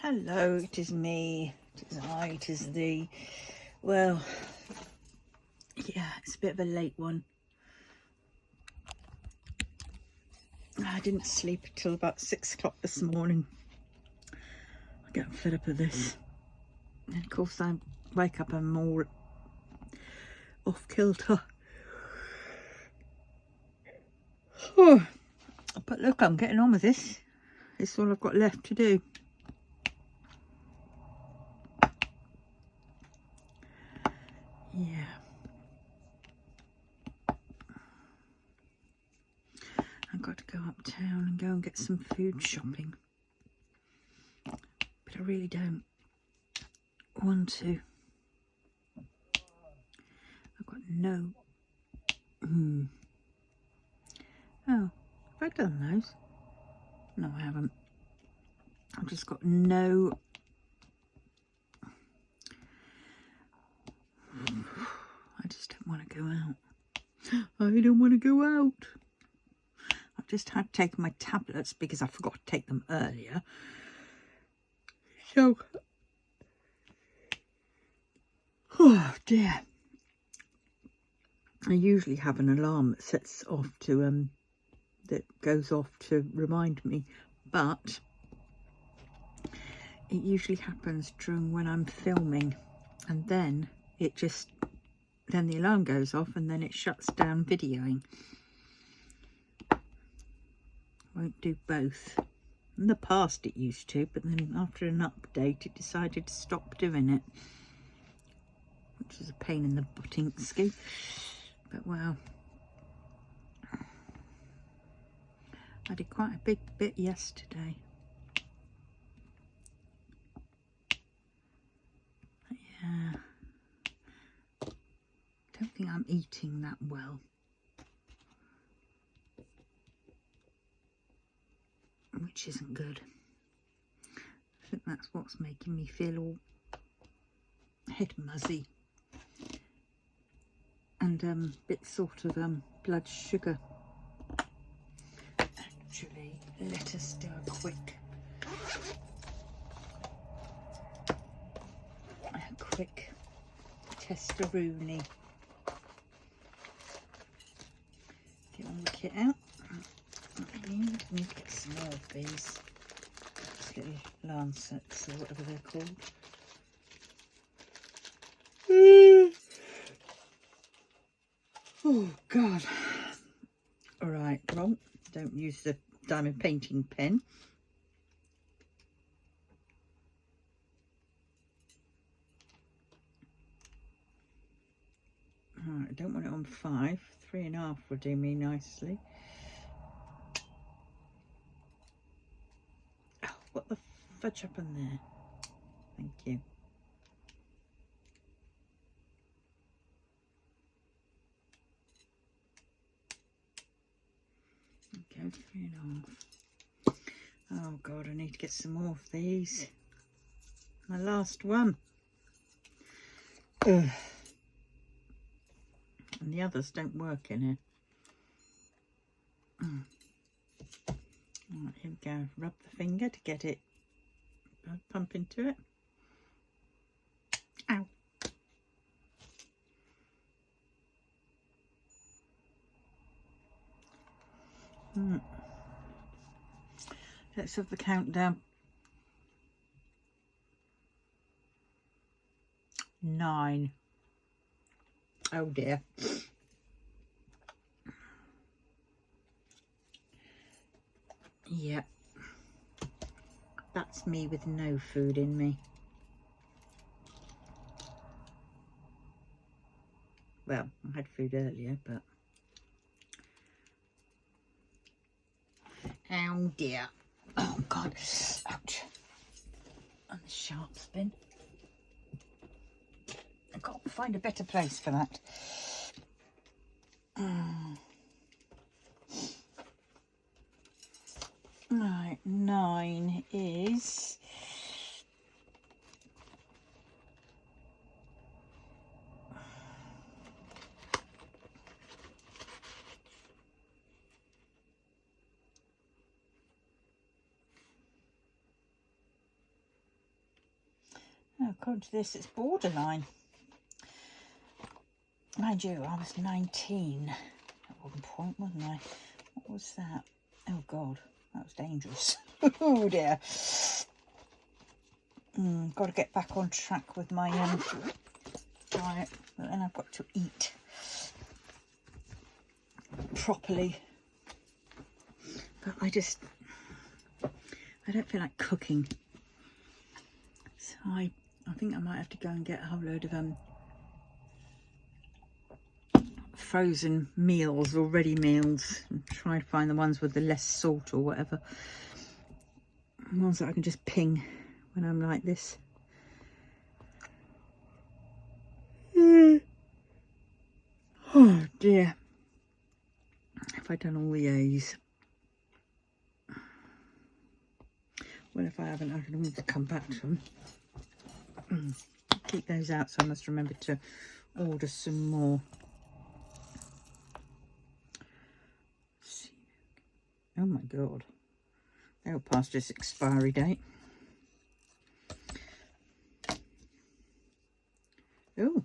Hello, it is me, it is I, it is thee. Well, yeah, it's a bit of a late one. I didn't sleep until about 6 o'clock this morning. I get fed up of this. And of course I wake up and more off kilter. Oh, but look, I'm getting on with this. It's all I've got left to do. Yeah. I've got to go uptown and go and get some food shopping. But I really don't want to. I've got no... Oh, have I done those? No, I haven't. I've just got no... I just don't want to go out. I don't want to go out. I've just had to take my tablets because I forgot to take them earlier. So... Oh dear. I usually have an alarm that sets off to that goes off to remind me, but it usually happens during when I'm filming, and then then the alarm goes off and then it shuts down videoing. Won't do both. In the past it used to, but then after an update it decided to stop doing it, which is a pain in the buttinsky. But well, I did quite a big bit yesterday. But yeah, don't think I'm eating that well, which isn't good. I think that's what's making me feel all head muzzy and bit sort of blood sugar. Actually, let us do a quick testaroonie. Get all the kit out. I need to get some more of these. These little lancets or whatever they're called. Oh God. Alright, well, don't use the diamond painting pen. Alright, I don't want it on 5. 3.5 will do me nicely. Oh, what the fudge happened there? Thank you. Okay, 3.5. Oh God, I need to get some more of these. My last one. Ugh. And the others don't work in here. Right, here we go. Rub the finger to get it pump into it. Ow. Let's have the countdown. 9. Oh dear. Yeah. That's me with no food in me. Well, I had food earlier, but... Oh dear. Oh God. Ouch. And the sharp spin. I've got to find a better place for that. Right, 9 is... Oh, according to this, it's borderline. Mind you, I was 19 at one point, wasn't I? What was that? Oh, God, that was dangerous. Oh, dear. Got to get back on track with my diet, but then I've got to eat properly. But I don't feel like cooking. So I think I might have to go and get a whole load of frozen meals or ready meals and try to find the ones with the less salt or whatever. The ones that I can just ping when I'm like this. Oh dear. Have I done all the A's? Well, if I haven't, I can always come back to them. Keep those out, so I must remember to order some more. Oh my God, they were past its expiry date. Oh,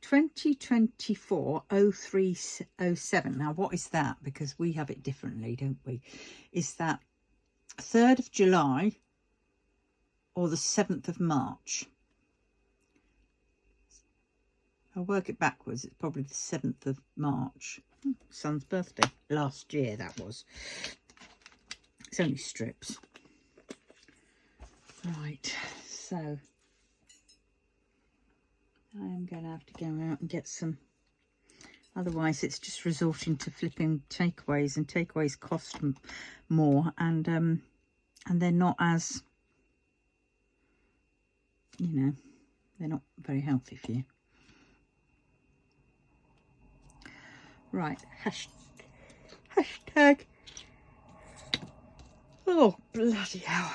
2024-03-07. Now, what is that? Because we have it differently, don't we? Is that 3rd of July or the 7th of March? I'll work it backwards. It's probably the 7th of March. Son's birthday. Last year, that was. It's only strips. Right, so I am going to have to go out and get some. Otherwise, it's just resorting to flipping takeaways, and takeaways cost more, and they're not as, you know, they're not very healthy for you. Right, hashtag. Oh, bloody hell.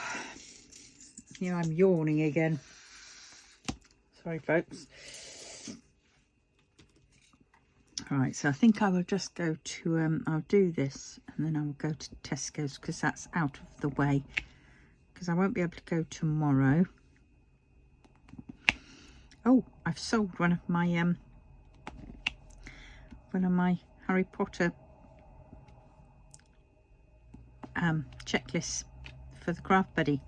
Here I'm yawning again. Sorry, folks. Right, so I think I will just go to, I'll do this and then I will go to Tesco's because that's out of the way. Because I won't be able to go tomorrow. Oh, I've sold one of my Harry Potter checklists for the Craft Buddy.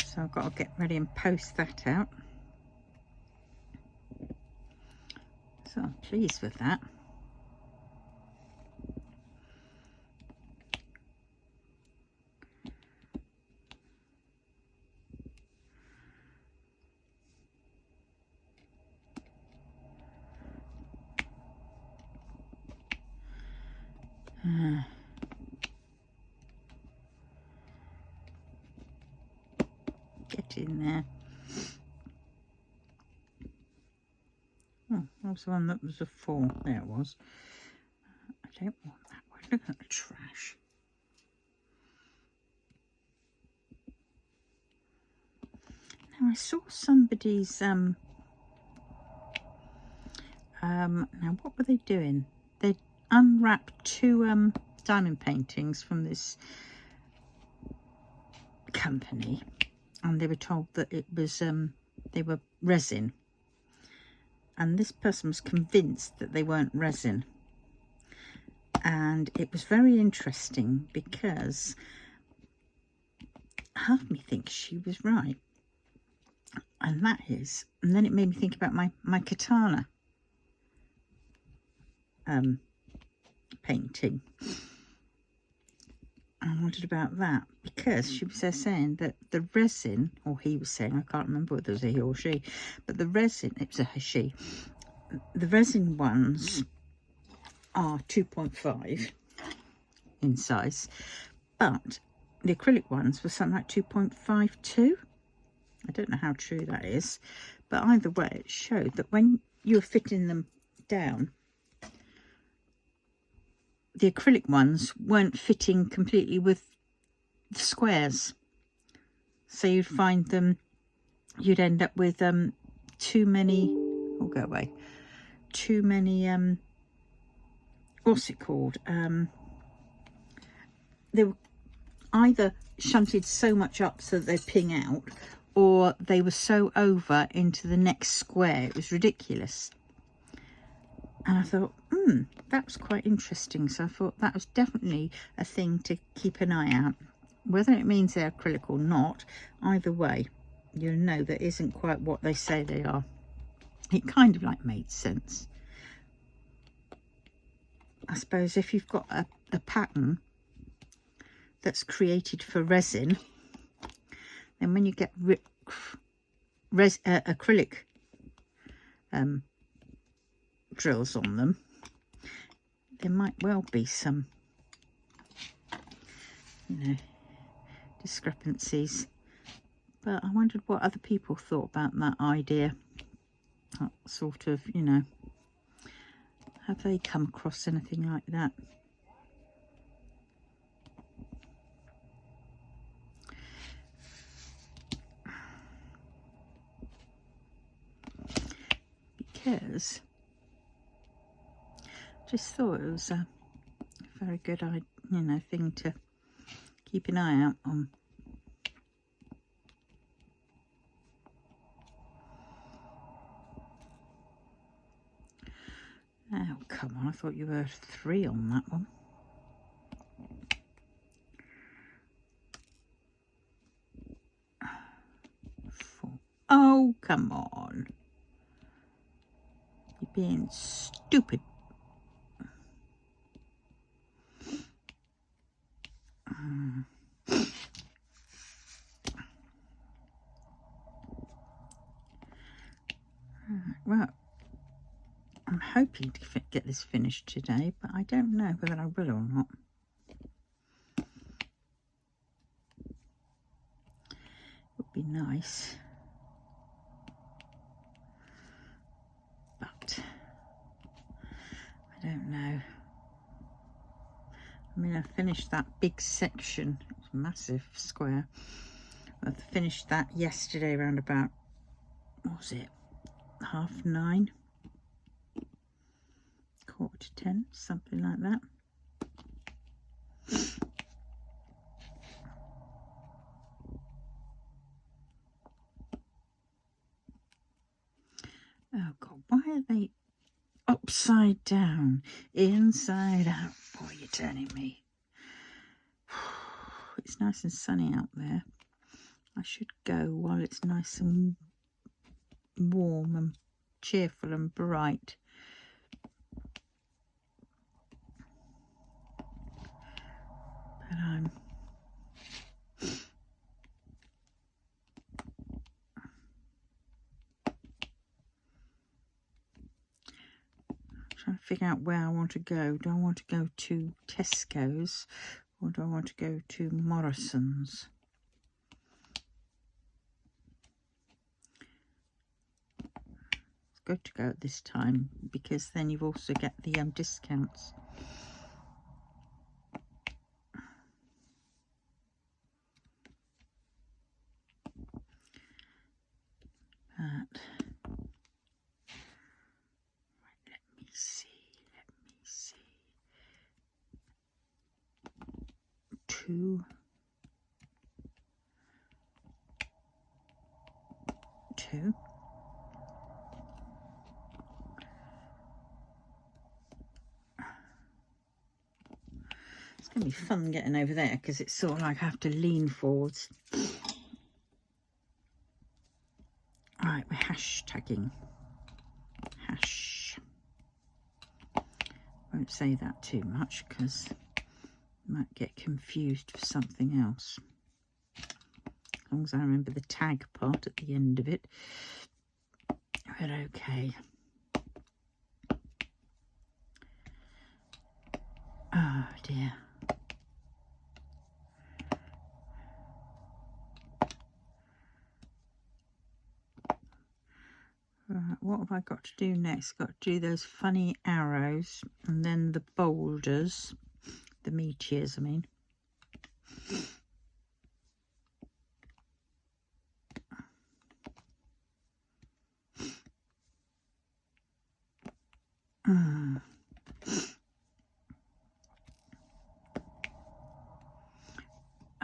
So I've got to get ready and post that out. So I'm pleased with that. Get in there. Oh, that was the one that was a 4. There it was. I don't want that one. Look at the trash. Now I saw somebody's now what were they doing? They unwrapped 2 diamond paintings from this company, and they were told that it was they were resin, and this person was convinced that they weren't resin. And it was very interesting because half me thinks she was right, and that is, and then it made me think about my katana painting. I wondered about that because she was there saying that the resin, or he was saying, I can't remember whether it was a he or she, but the resin, it was a she, the resin ones are 2.5 in size, but the acrylic ones were something like 2.52. I don't know how true that is, but either way it showed that when you were fitting them down, the acrylic ones weren't fitting completely with the squares, so you'd find them, you'd end up with too many, oh go away, too many what's it called, they were either shunted so much up so that they ping out, or they were so over into the next square, it was ridiculous. And I thought, that was quite interesting. So I thought that was definitely a thing to keep an eye out. Whether it means they're acrylic or not, either way, you know that isn't quite what they say they are. It kind of like made sense. I suppose if you've got a pattern that's created for resin, then when you get acrylic drills on them, there might well be some, you know, discrepancies. But I wondered what other people thought about that idea. That sort of, you know, have they come across anything like that? Because I just thought it was a very good, you know, thing to keep an eye out on. Oh, come on, I thought you were 3 on that one. 4. Oh, come on. You're being stupid. Well, I'm hoping to get this finished today, but I don't know whether I will or not. It would be nice, but I don't know. I mean, I finished that big section. It was a massive square. I finished that yesterday around about, what was it, 9:30? 9:45, something like that. Oh God, why are they upside down, inside out? Boy, you're turning me. It's nice and sunny out there. I should go while it's nice and warm and cheerful and bright. But I'm trying to figure out where I want to go. Do I want to go to Tesco's or do I want to go to Morrison's? It's good to go at this time because then you've also get the discounts. But let me see. 2. It's going to be fun getting over there because it's sort of like I have to lean forwards. Right, we're hashtagging. Hash. Won't say that too much because I might get confused for something else. As long as I remember the tag part at the end of it. But okay. Oh dear. Right, what have I got to do next? Got to do those funny arrows and then the boulders, the meteors, I mean.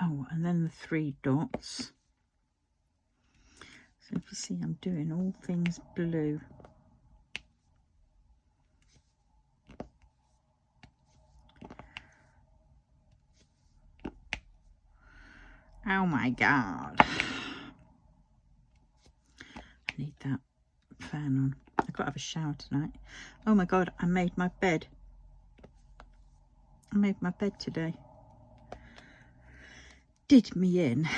Oh, and then the 3 dots. So if you see, I'm doing all things blue. Oh my God. I need that fan on. I've got to have a shower tonight. Oh my God, I made my bed. I made my bed today. Did me in.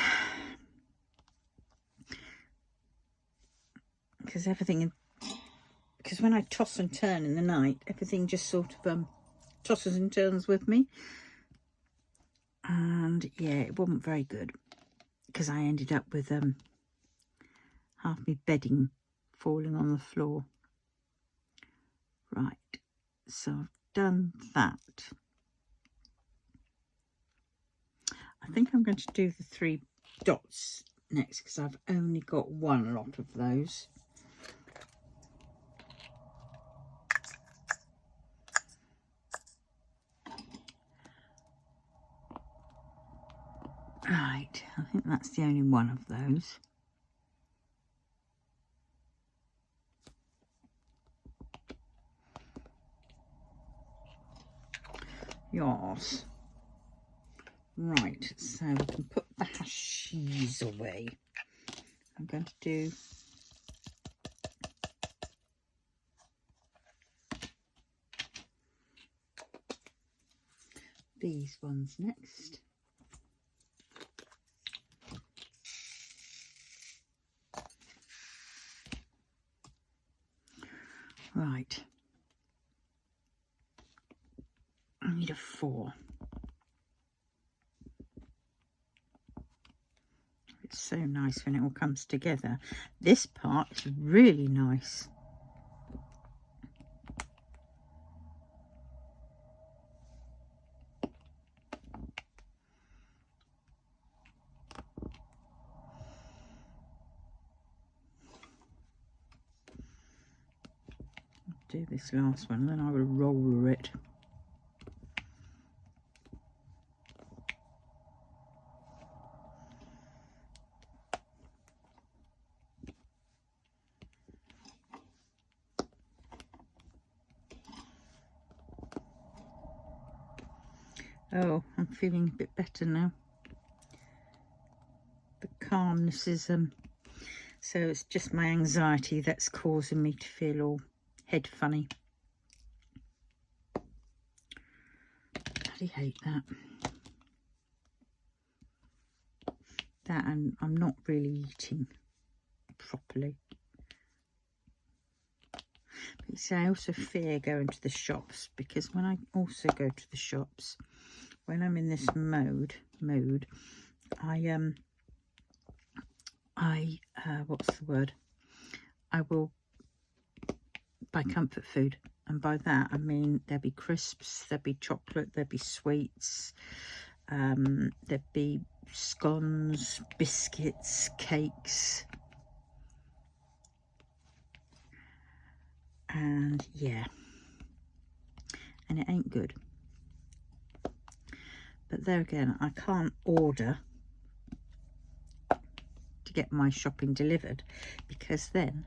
Because everything, because when I toss and turn in the night, everything just sort of tosses and turns with me. And yeah, it wasn't very good. Because I ended up with half my bedding falling on the floor. Right, so I've done that. I think I'm going to do the 3 dots next because I've only got one lot of those. Right, I think that's the only one of those. Yes. Right, so we can put the hashies away. I'm going to do these ones next. Right. I need a 4. It's so nice when it all comes together. This part is really nice. I'll do this last one, then I will roller it. Oh, I'm feeling a bit better now. The calmness is, so it's just my anxiety that's causing me to feel all head funny. Bloody hate that. That, and I'm not really eating properly. But you see, I also fear going to the shops, because when I also go to the shops, when I'm in this mood, what's the word? I will buy comfort food, and by that I mean there'll be crisps, there'll be chocolate, there'll be sweets, there'll be scones, biscuits, cakes, and yeah, and it ain't good. But there again, I can't order to get my shopping delivered, because then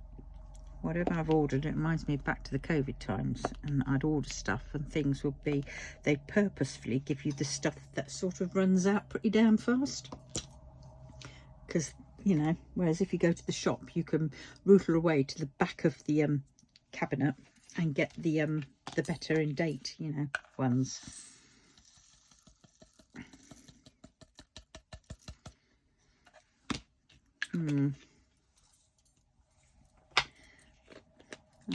whatever I've ordered, it reminds me back to the COVID times, and I'd order stuff and things would be, they purposefully give you the stuff that sort of runs out pretty damn fast. Because, you know, whereas if you go to the shop, you can rootle away to the back of the cabinet and get the better in date, you know, ones. And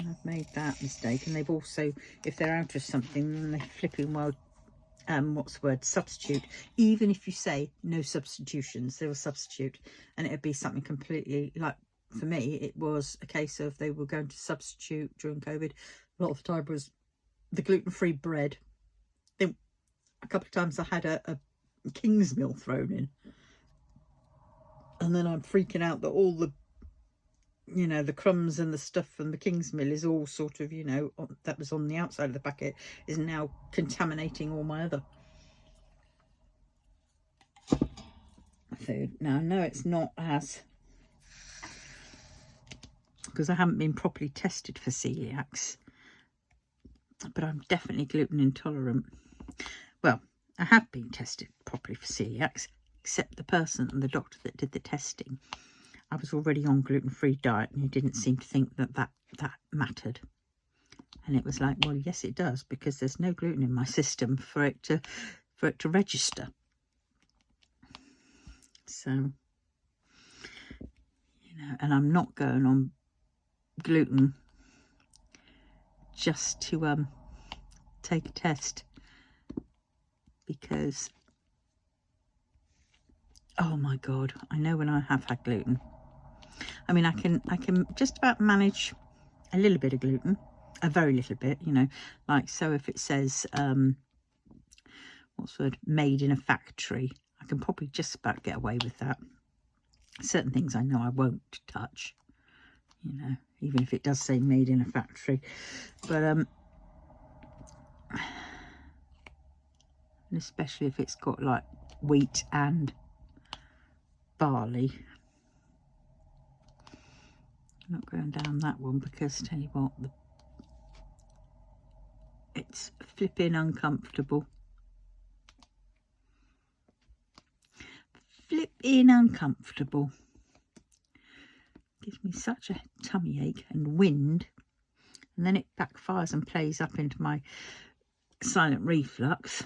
I've made that mistake, and they've also, if they're out of something, then they flipping well, what's the word, substitute. Even if you say no substitutions, they will substitute, and it'd be something completely, like for me, it was a case of they were going to substitute during COVID. A lot of the time was the gluten-free bread. Then a couple of times I had a king's meal thrown in, and then I'm freaking out that all the, you know, the crumbs and the stuff from the king's meal is all sort of, you know, that was on the outside of the packet is now contaminating all my other. food. Now, I know it's not as, because I haven't been properly tested for celiacs, but I'm definitely gluten intolerant. Well, I have been tested properly for celiacs, except the person and the doctor that did the testing, I was already on gluten-free diet, and he didn't seem to think that mattered. And it was like, well, yes, it does, because there's no gluten in my system for it to register. So, you know, and I'm not going on gluten just to take a test, because, oh my God, I know when I have had gluten. I mean, I can just about manage a little bit of gluten, a very little bit, you know, like, so if it says, what's the word, made in a factory, I can probably just about get away with that. Certain things I know I won't touch, you know, even if it does say made in a factory. But and especially if it's got like wheat and barley. I'm not going down that one, because tell you what, it's flipping uncomfortable. Flipping uncomfortable. Gives me such a tummy ache and wind, and then it backfires and plays up into my silent reflux,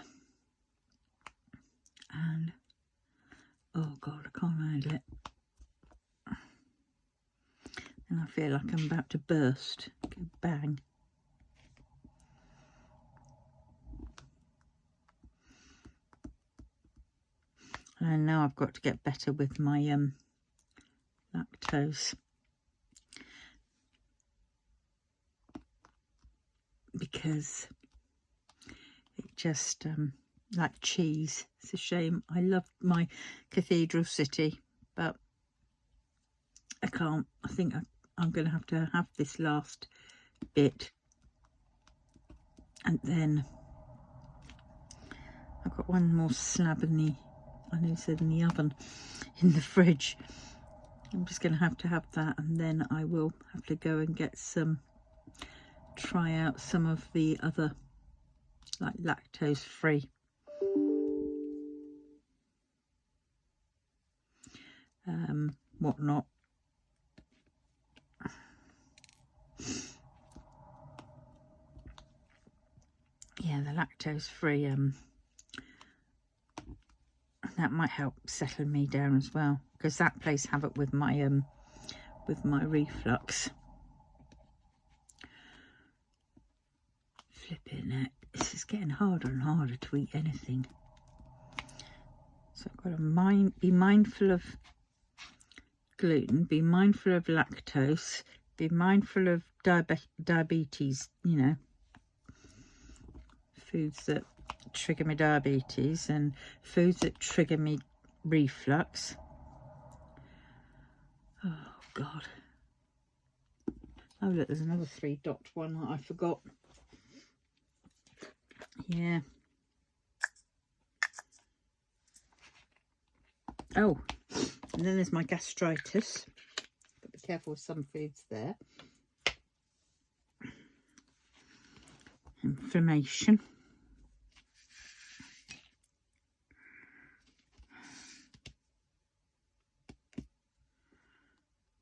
and oh God, I can't handle it, and I feel like I'm about to burst. Go bang. And now I've got to get better with my lactose, because it just like cheese, it's a shame. I love my cathedral city, but I can't. I think I'm going to have this last bit, and then I've got one more slab in the, I know it said in the oven, in the fridge. I'm just going to have that, and then I will have to go and get some, try out some of the other like lactose free whatnot. Yeah, the lactose free, that might help settle me down as well, because that plays havoc with my reflux. Flipping it, this is getting harder and harder to eat anything. So I've got to be mindful of gluten, be mindful of lactose, be mindful of diabetes, you know, foods that trigger me diabetes, and foods that trigger me reflux. Oh God. Oh look, there's another 3-dot one that I forgot. Yeah. Oh, and then there's my gastritis. But be careful with some foods there. Inflammation.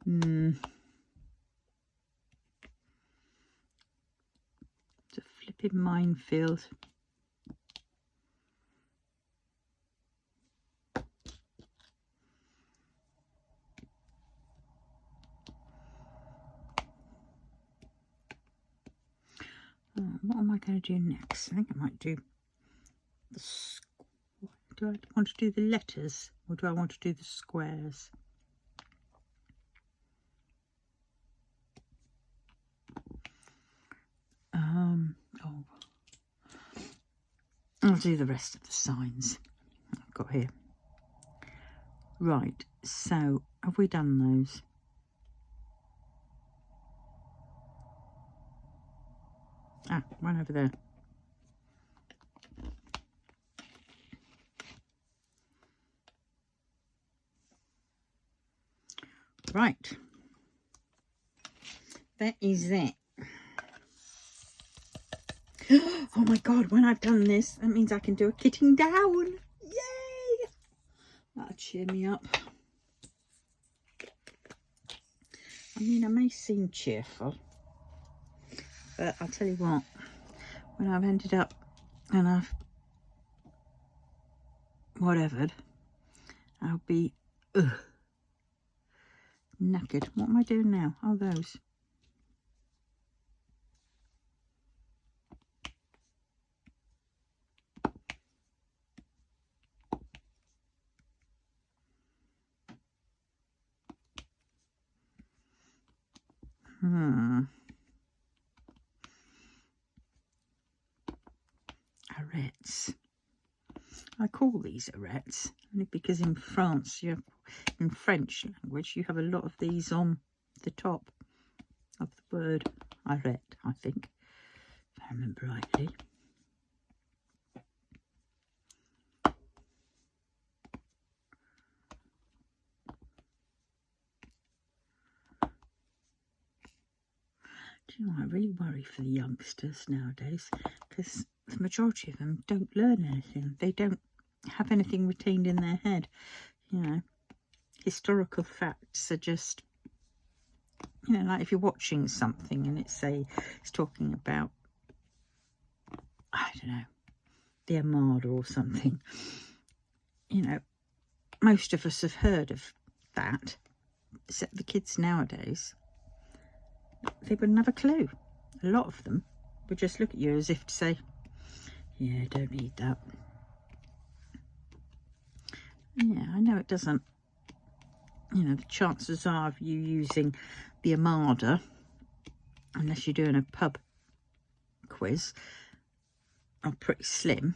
It's a flipping minefield. What am I going to do next? I think I might do the, do I want to do the letters, or do I want to do the squares? Oh, I'll do the rest of the signs I've got here. Right, so have we done those? Ah, one over there. Right. That is that. Oh my god, when I've done this, that means I can do a kitting down. Yay! That'll cheer me up. I mean, I may seem cheerful, but I'll tell you what, when I've ended up and I've whatevered, I'll be knackered. What am I doing now? Oh, those. Arêtes. I call these arêtes only because in France, in French language, you have a lot of these on the top of the word arête, I think, if I remember rightly. Do you know, I really worry for the youngsters nowadays, because the majority of them don't learn anything. They don't have anything retained in their head. You know, historical facts are just, you know, like if you're watching something and it's talking about, I don't know, the Armada or something, you know, most of us have heard of that, except the kids nowadays. They wouldn't have a clue. A lot of them would just look at you as if to say, yeah, don't need that. Yeah, I know it doesn't, you know, the chances are of you using the Armada, unless you're doing a pub quiz, are pretty slim.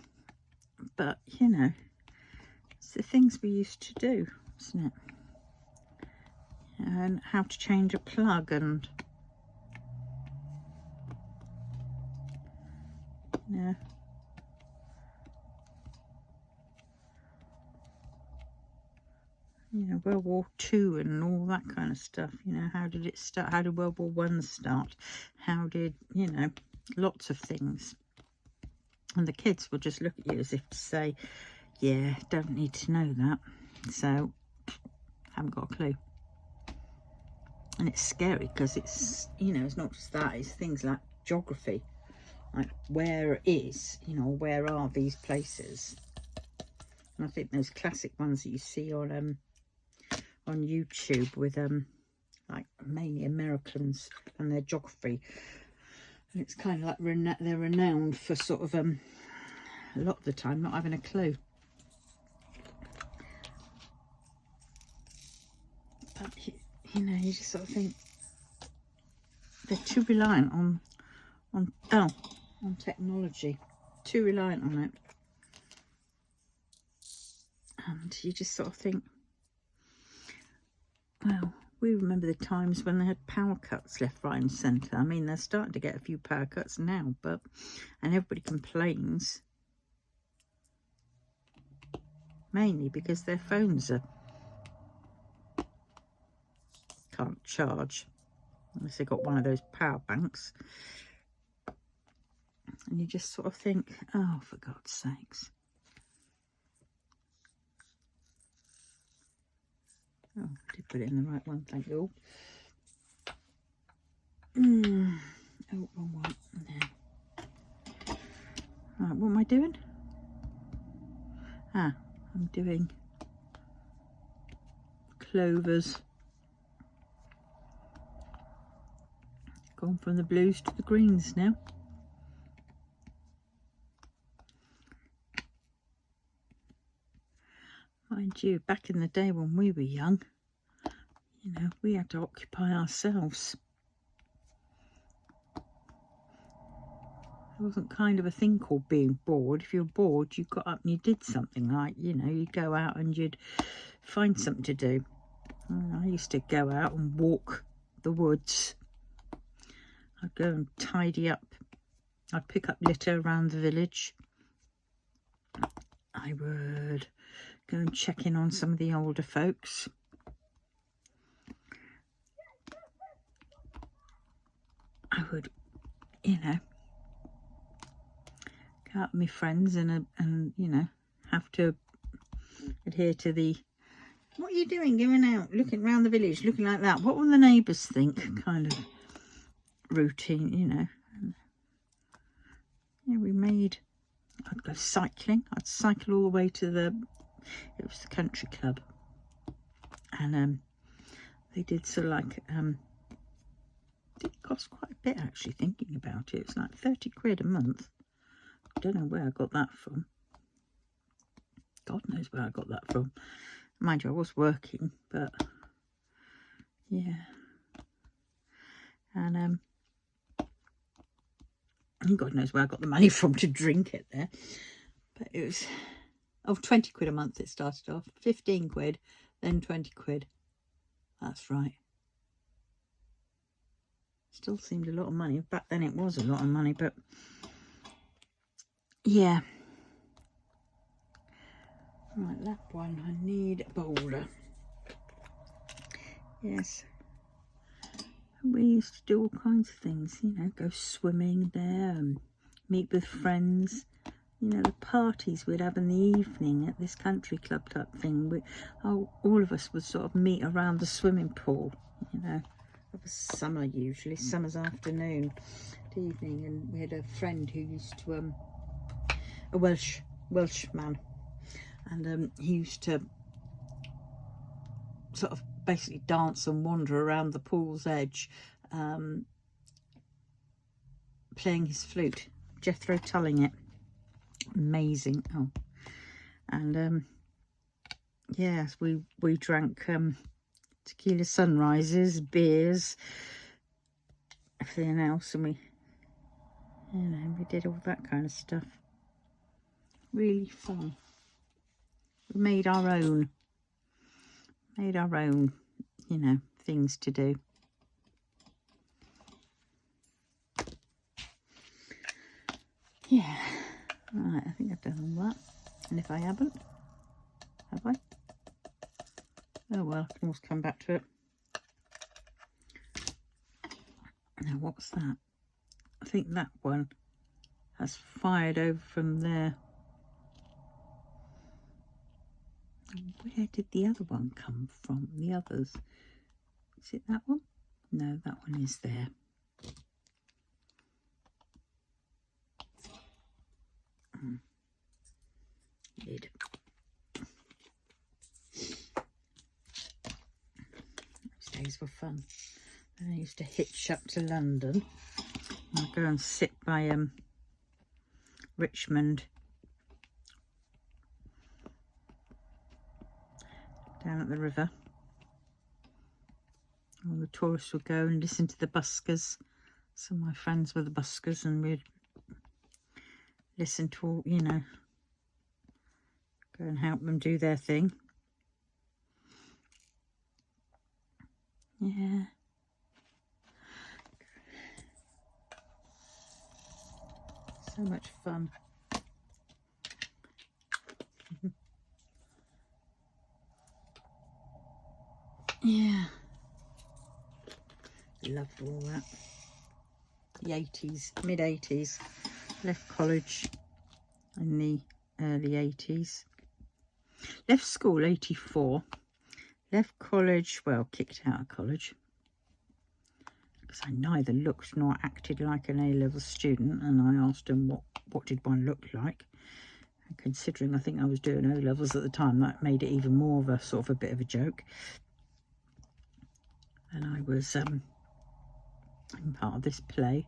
But, you know, it's the things we used to do, isn't it? And how to change a plug and... yeah. You know, World War II and all that kind of stuff. You know, how did it start? How did World War I start? How did, you know, lots of things. And the kids will just look at you as if to say, yeah, don't need to know that. So, haven't got a clue. And it's scary because it's, you know, it's not just that, it's things like geography. Like, where is, you know, where are these places? And I think those classic ones that you see on YouTube with like mainly Americans and their geography, and it's kind of like they're renowned for sort of a lot of the time not having a clue. But you know, you just sort of think they're too reliant on technology, too reliant on it. And you just sort of think, well, we remember the times when they had power cuts left, right and centre. I mean, they're starting to get a few power cuts now, and everybody complains, mainly because their phones can't charge, unless they've got one of those power banks. And you just sort of think, oh, for God's sakes. Oh, I did put it in the right one, thank you. Oh, wrong one. There. Right, what am I doing? I'm doing clovers. Gone from the blues to the greens now. Mind you, back in the day when we were young, you know, we had to occupy ourselves. There wasn't kind of a thing called being bored. If you were bored, you got up and you did something, like, you know, you'd go out and you'd find something to do. I used to go out and walk the woods. I'd go and tidy up. I'd pick up litter around the village. I would go and check in on some of the older folks. I would, you know, go out with my friends and you know, have to adhere to the, what are you doing going out, looking around the village, looking like that? What will the neighbours think? Kind of routine, you know. And, yeah, we made, I'd go cycling. I'd cycle all the way to it was the country club. And they did sort of like, it did cost quite a bit actually, thinking about it. It was like 30 quid a month. I don't know where I got that from. God knows where I got that from. Mind you, I was working, but yeah. And God knows where I got the money from to drink it there. But it was, 20 quid a month it started off. 15 quid, then 20 quid. That's right. Still seemed a lot of money. Back then it was a lot of money, but yeah. Right, that one, I need a boulder. Yes. We used to do all kinds of things, you know, go swimming there and meet with friends. You know, the parties we'd have in the evening at this country club type thing. All of us would sort of meet around the swimming pool, you know. It was summer usually, summer's afternoon, evening, and we had a friend who used to, a Welshman, and he used to sort of basically dance and wander around the pool's edge, playing his flute, Jethro tulling it. Amazing. Oh, and yes, we drank tequila sunrises, beers, everything else, and we, you know, we did all that kind of stuff. Really fun. We made our own, you know, things to do. Yeah. Right, I think I've done all that. And if I haven't, have I? Oh well, I can always come back to it. Now, what's that? I think that one has fired over from there. Where did the other one come from? The others? Is it that one? No, that one is there. Lid. Those days were fun. And I used to hitch up to London. I'd go and sit by Richmond, down at the river. All the tourists would go and listen to the buskers. Some of my friends were the buskers, and we'd listen to all, you know, go and help them do their thing. Yeah. So much fun. Yeah. Loved all that. The 80s, mid-80s. Left college in the early 80s. Left school 84. Left college, well, kicked out of college, because I neither looked nor acted like an A-level student, and I asked them what did one look like. And considering I think I was doing O-levels at the time, that made it even more of a sort of a bit of a joke. And I was in part of this play,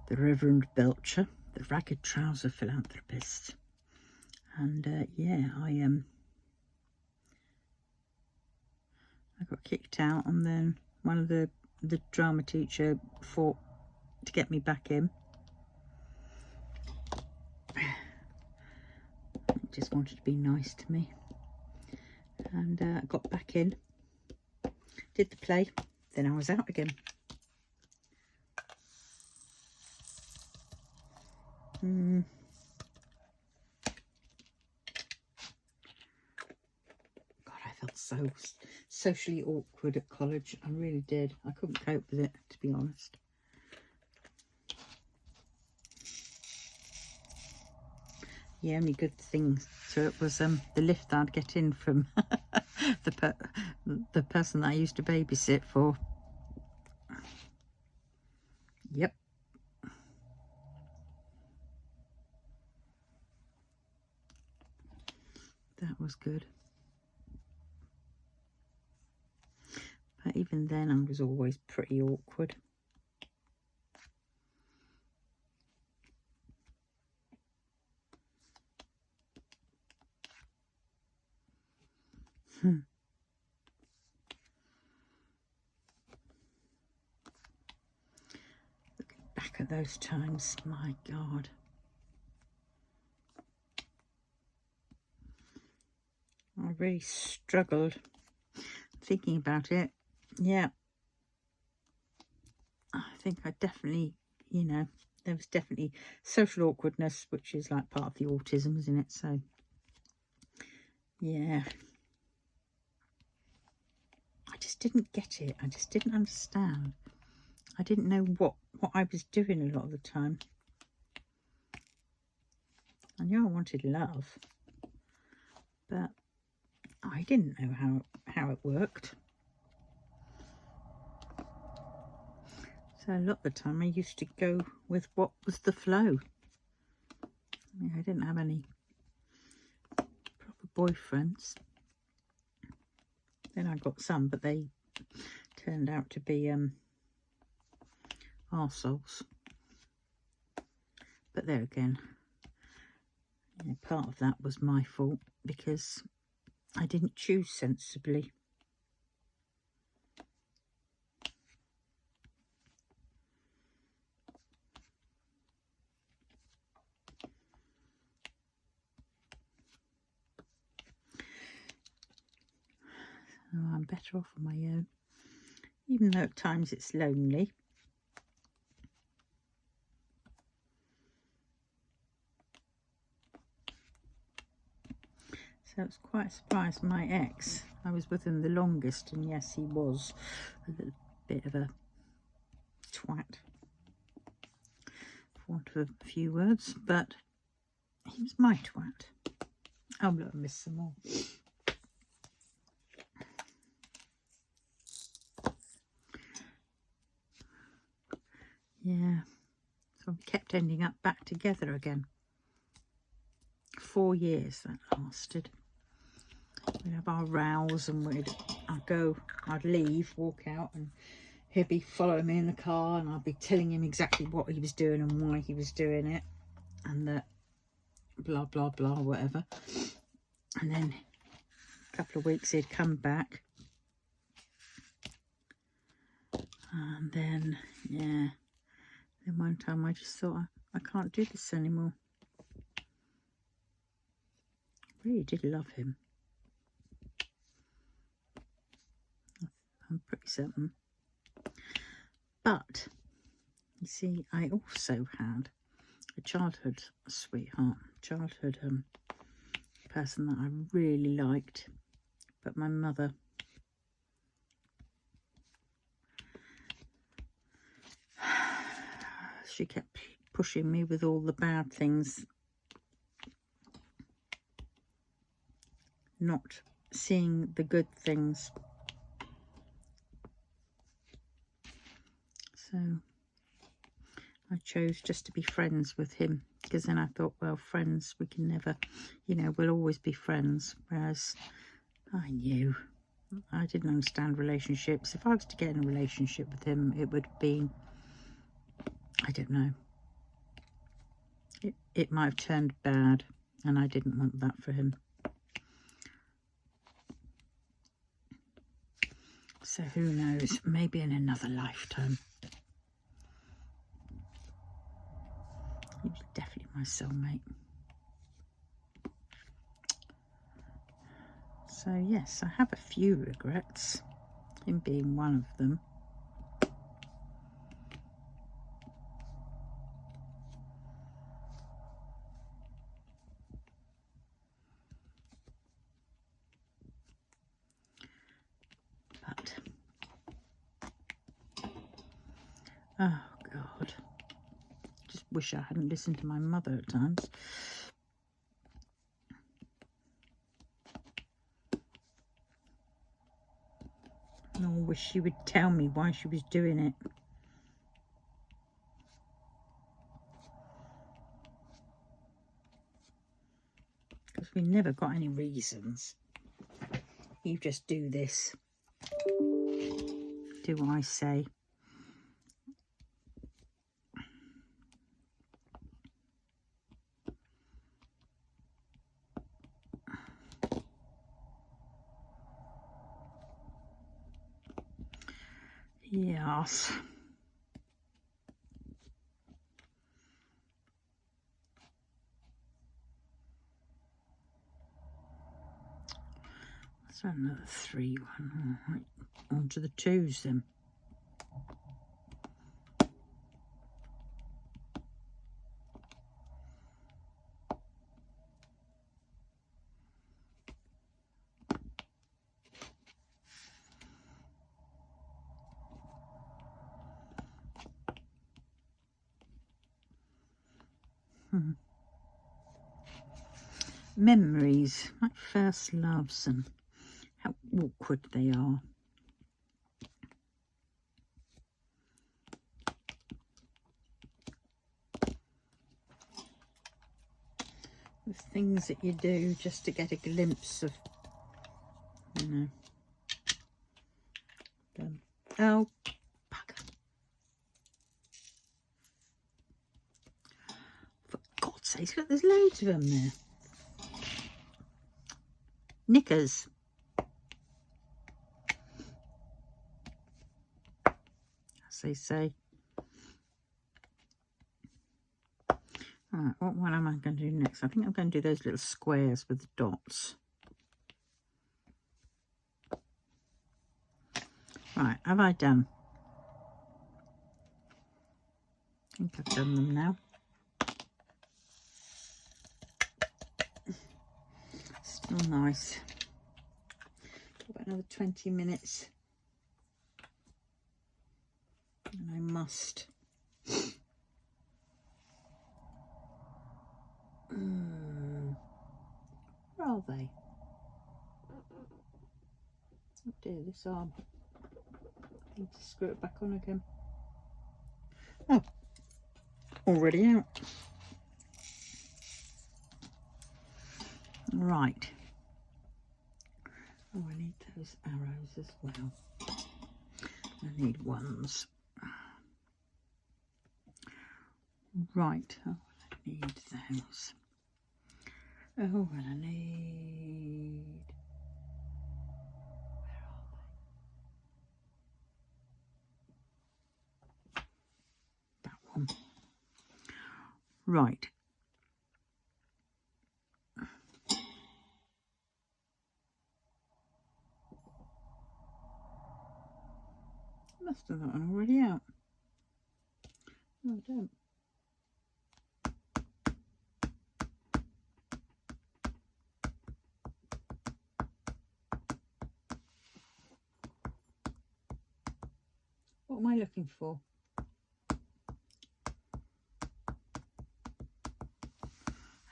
The Reverend Belcher, the Ragged Trouser Philanthropist. And yeah, I got kicked out, and then one of the drama teacher fought to get me back in. Just wanted to be nice to me, and I got back in, did the play, then I was out again. God, I felt socially awkward at college. I really did. I couldn't cope with it, to be honest. The only good thing to it was the lift I'd get in from the person that I used to babysit for. Yep. That was good. But even then, I was always pretty awkward. Looking back at those times, my God. I really struggled thinking about it. Yeah. I think I definitely, you know, there was definitely social awkwardness, which is like part of the autism, isn't it? So, yeah. I just didn't get it. I just didn't understand. I didn't know what I was doing a lot of the time. I knew I wanted love, but I didn't know how it worked. So a lot of the time I used to go with what was the flow. I didn't have any proper boyfriends. Then I got some, but they turned out to be arseholes. But there again, you know, part of that was my fault because I didn't choose sensibly. So I'm better off on my own, even though at times it's lonely. So it's quite a surprise. My ex, I was with him the longest, and yes, he was a little bit of a twat, for want of a few words, but he was my twat. Oh, look, I missed some more. Yeah, so we kept ending up back together again. 4 years that lasted. We'd have our rows, and I'd leave, walk out, and he'd be following me in the car, and I'd be telling him exactly what he was doing and why he was doing it, and that blah blah blah, whatever. And then a couple of weeks he'd come back, and then yeah, then one time I just thought, I can't do this anymore. I really did love him. I'm pretty certain. But you see, I also had a childhood sweetheart, childhood person that I really liked, but my mother, she kept pushing me with all the bad things, not seeing the good things. So I chose just to be friends with him, because then I thought, well, friends, we can never, you know, we'll always be friends. Whereas I knew, I didn't understand relationships. If I was to get in a relationship with him, it would be, I don't know, it might have turned bad, and I didn't want that for him. So who knows, maybe in another lifetime. He was definitely my soulmate. So yes, I have a few regrets, him being one of them. Oh God, just wish I hadn't listened to my mother at times. And I wish she would tell me why she was doing it. Because we never got any reasons. You just do this. Do I say? Yes. So another 3 1. All right. On to the 2s then. Memories, like first loves, and how awkward they are. The things that you do just to get a glimpse of, you know. Oh, bugger. For God's sake, look, there's loads of them there. Knickers. As they say. Alright, what one am I going to do next? I think I'm going to do those little squares with dots. Right, have I done? I think I've done them now. Still nice. About another 20 minutes. And I must. Where are they? Oh dear, this arm. I need to screw it back on again. Oh, already out. Right. Oh, I need those arrows as well. I need ones. Right. Oh, I need those. Oh, and I need... Where are they? That one. Right. I must have that one already out. No, I don't. What am I looking for?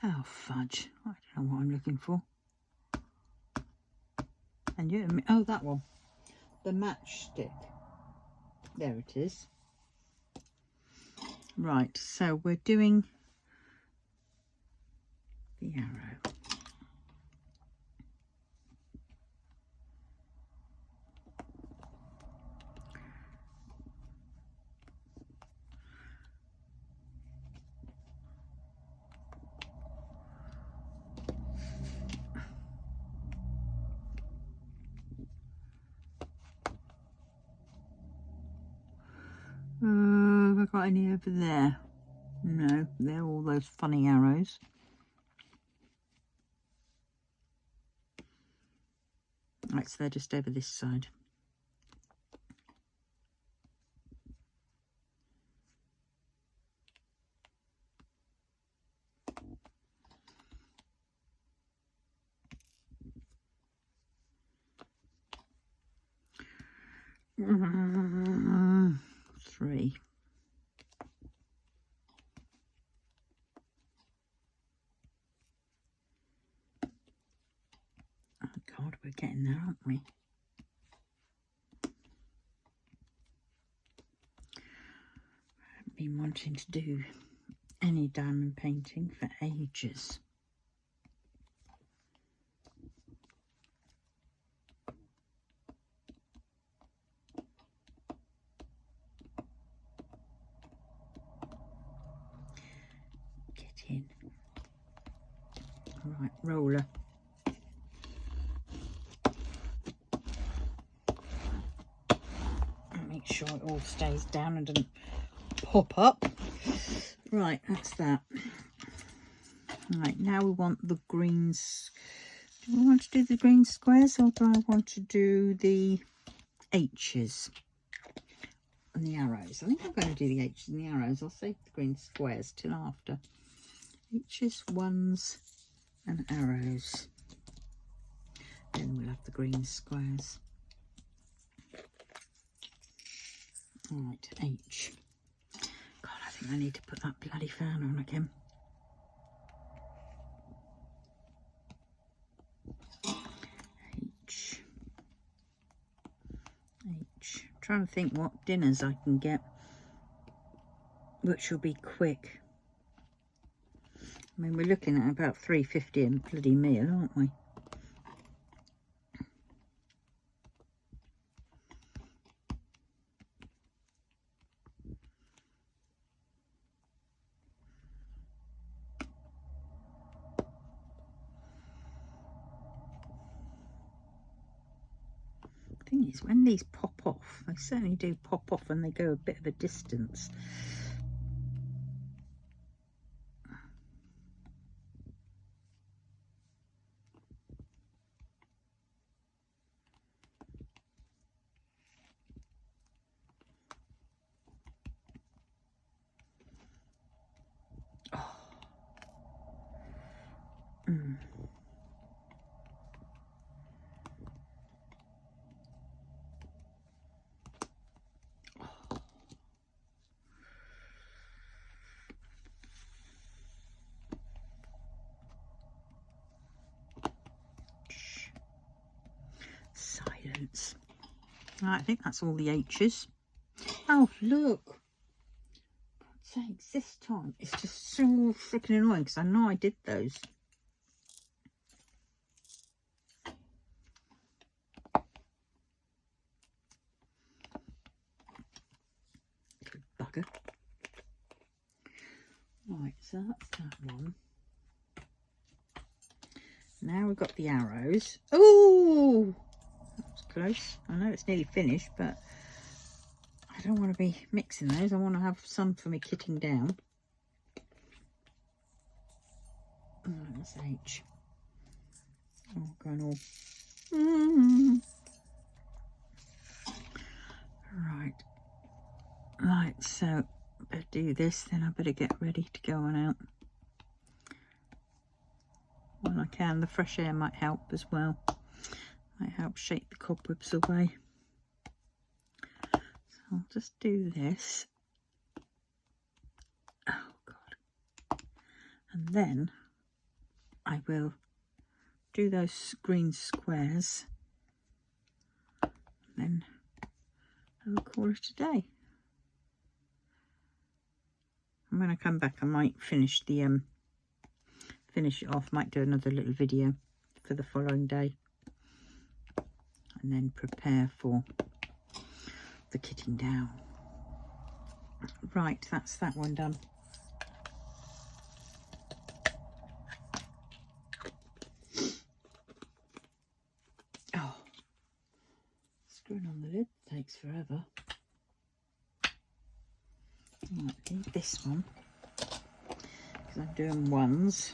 Oh, fudge. I don't know what I'm looking for. And you, oh, that one. The matchstick. There it is. Right, so we're doing the arrow. Have I got any over there? No, they're all those funny arrows. Right, so they're just over this side. Three. Oh God, we're getting there, aren't we? I've been wanting to do any diamond painting for ages. Get in. Right, roller. Make sure it all stays down and doesn't pop up. Right, that's that. Right, now we want the greens. Do I want to do the green squares, or do I want to do the H's and the arrows? I think I'm going to do the H's and the arrows. I'll save the green squares till after. H's, ones and arrows. Then we'll have the green squares. Right, H. God, I think I need to put that bloody fan on again. H. H. I'm trying to think what dinners I can get, which will be quick. I mean, we're looking at about £3.50 a bloody meal, aren't we? Thing is, when these pop off, they certainly do pop off and they go a bit of a distance. Oh. Silence. Right, I think that's all the H's. Oh, look. God's sakes, this time it's just so freaking annoying because I know I did those. Good bugger. Right, so that's that one. Now we've got the arrows. Oh, that was close. I know it's nearly finished, but I don't want to be mixing those. I want to have some for me kitting down. Oh, that's H. Oh, going all. Right. Right, so better do this, then I better get ready to go on out. When I can, the fresh air might help as well. Might help shake the cobwebs away. So I'll just do this. Oh God. And then I will do those green squares. And then I'll call it a day. And when I come back, I might finish the finish it off. Might do another little video for the following day, and then prepare for the kitting down. Right, that's that one done. Oh, screwing on the lid takes forever. Right, leave this one because I'm doing ones.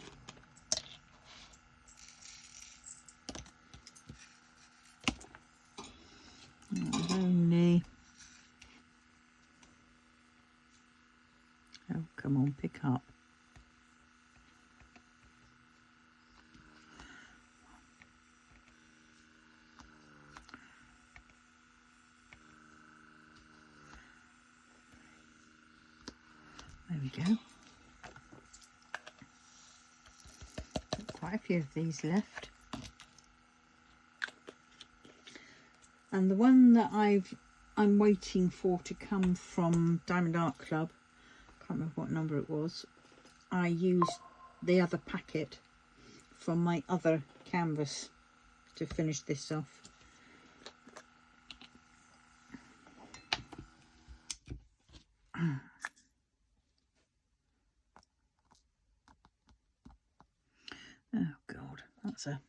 Only. Oh, come on, pick up. There we go. Got quite a few of these left. And the one that I'm waiting for to come from Diamond Art Club, can't remember what number it was, I used the other packet from my other canvas to finish this off. Oh God, that's a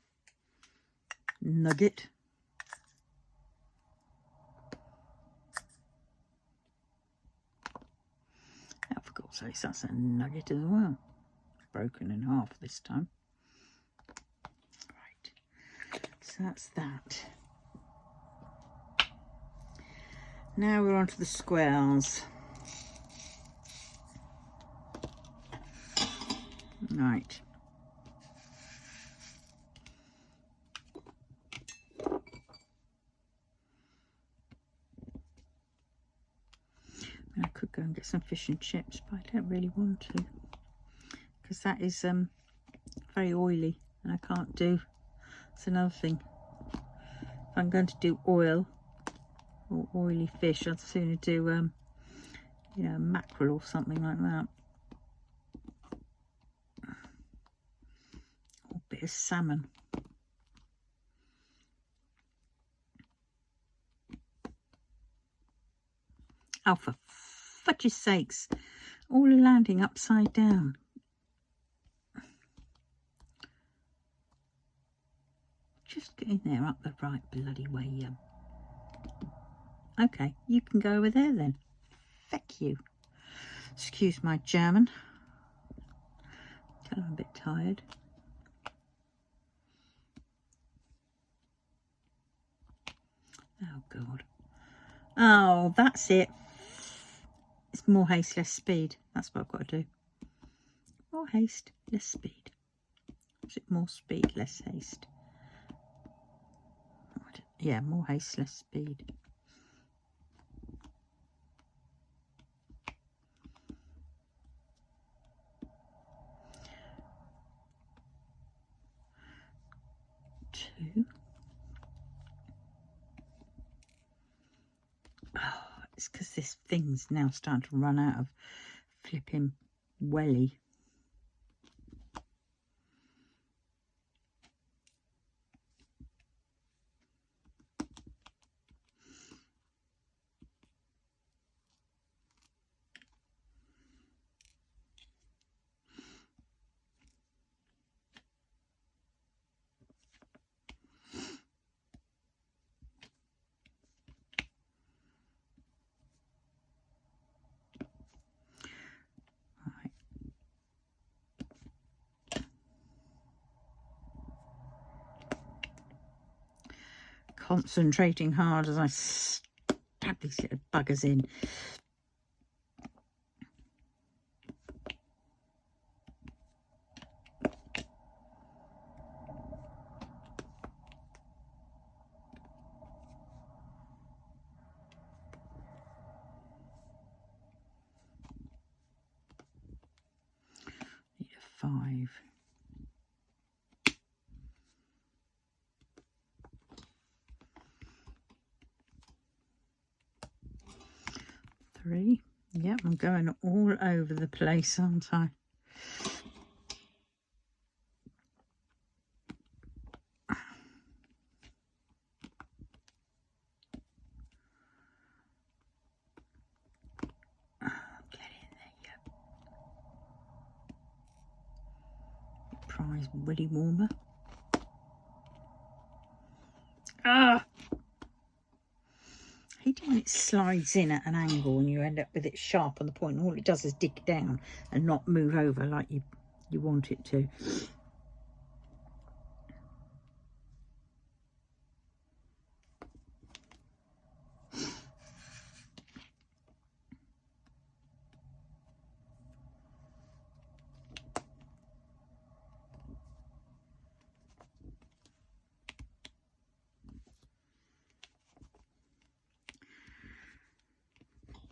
nugget. Oh, for God's sake, that's a nugget as well. Broken in half this time. Right, so that's that. Now we're on to the squares. Right. I could go and get some fish and chips, but I don't really want to, because that is very oily and I can't do. It's another thing. If I'm going to do oil or oily fish, I'd sooner do you know, mackerel or something like that, or a bit of salmon. Oh, for fudge's sakes, all landing upside down. Just get in there up the right bloody way. Okay, you can go over there then. Feck you. Excuse my German. I'm a bit tired. Oh God. Oh, that's it. It's more haste, less speed. That's what I've got to do. More haste, less speed. Is it more speed, less haste? Yeah, more haste, less speed. Two. Oh, it's because this thing's now starting to run out of flipping welly. Concentrating hard as I stab these little buggers in. Need a 5. Three. Yep, I'm going all over the place, aren't I? Get in there, yep. Prize willy warmer. Ah! I hate when it slides in at an angle and you end up with it sharp on the point, and all it does is dig down and not move over like you want it to.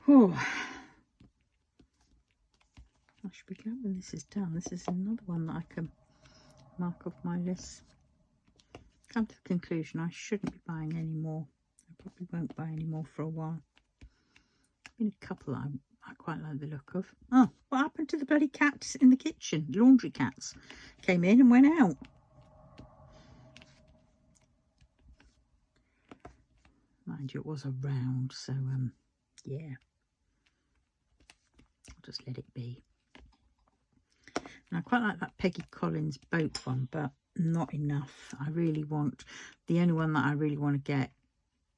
Oh, I should be glad when this is done. This is another one that I can mark off my list. Come to the conclusion I shouldn't be buying any more Probably won't buy any more for a while. Been a couple I quite like the look of. Oh, what happened to the bloody cats in the kitchen? The laundry cats came in and went out. Mind you, it was a round, so yeah, I'll just let it be. And I quite like that Peggy Collins boat one, but not enough. I really want, the only one that I really want to get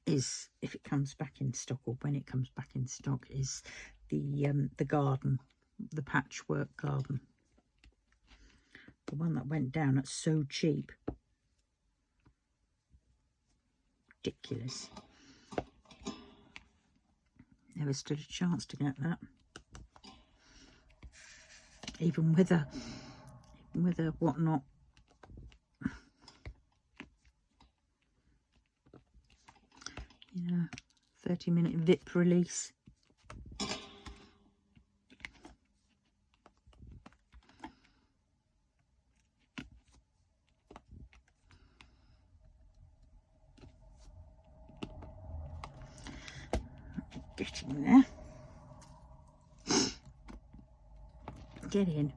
is, if it comes back in stock, or when it comes back in stock, is the garden, the patchwork garden. The one that went down at So Cheap. Ridiculous. Never stood a chance to get that. Even with a whatnot. Yeah, 30-minute WiP release. Getting there. Get in.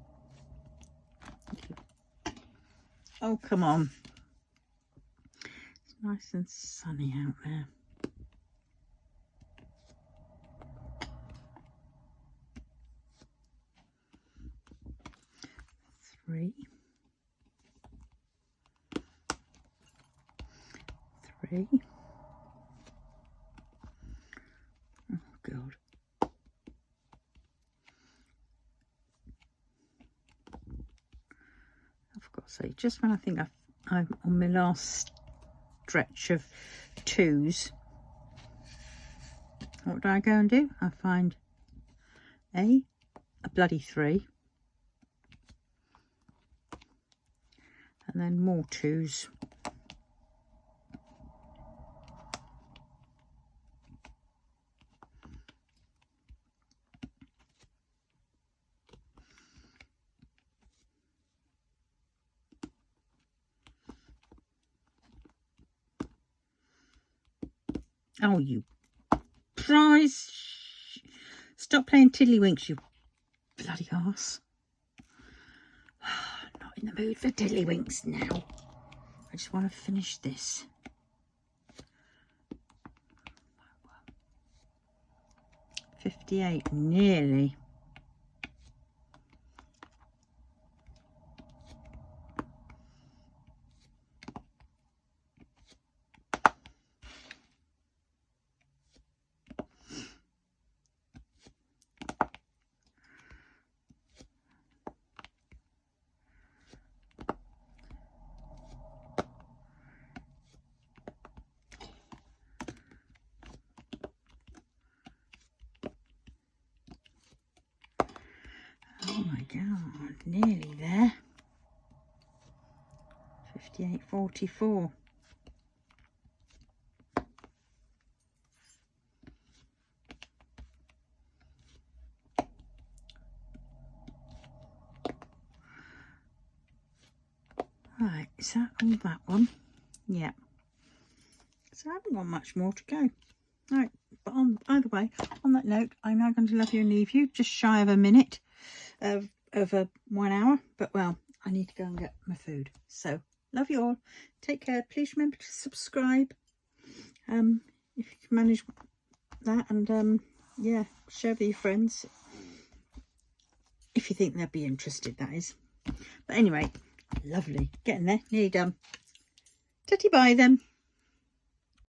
Oh, come on. It's nice and sunny out there. Three. Oh, God. I've got to say, just when I think I'm on my last stretch of twos, what do I go and do? I find a bloody 3, and then more 2s. Oh, you prize. Stop playing tiddlywinks, you bloody arse. Not in the mood for tiddlywinks now. I just want to finish this. $58, nearly. Oh my God, nearly there. 58.44. Right, is that all that one? Yeah. So I haven't got much more to go. Right, but either way, on that note, I'm now going to love you and leave you, just shy of a minute of 1 hour. But well, I need to go and get my food. So love you all. Take care. Please remember to subscribe if you can manage that, and yeah, share with your friends if you think they'd be interested, that is. But anyway, lovely. Getting there. Nearly done. Tatty bye then.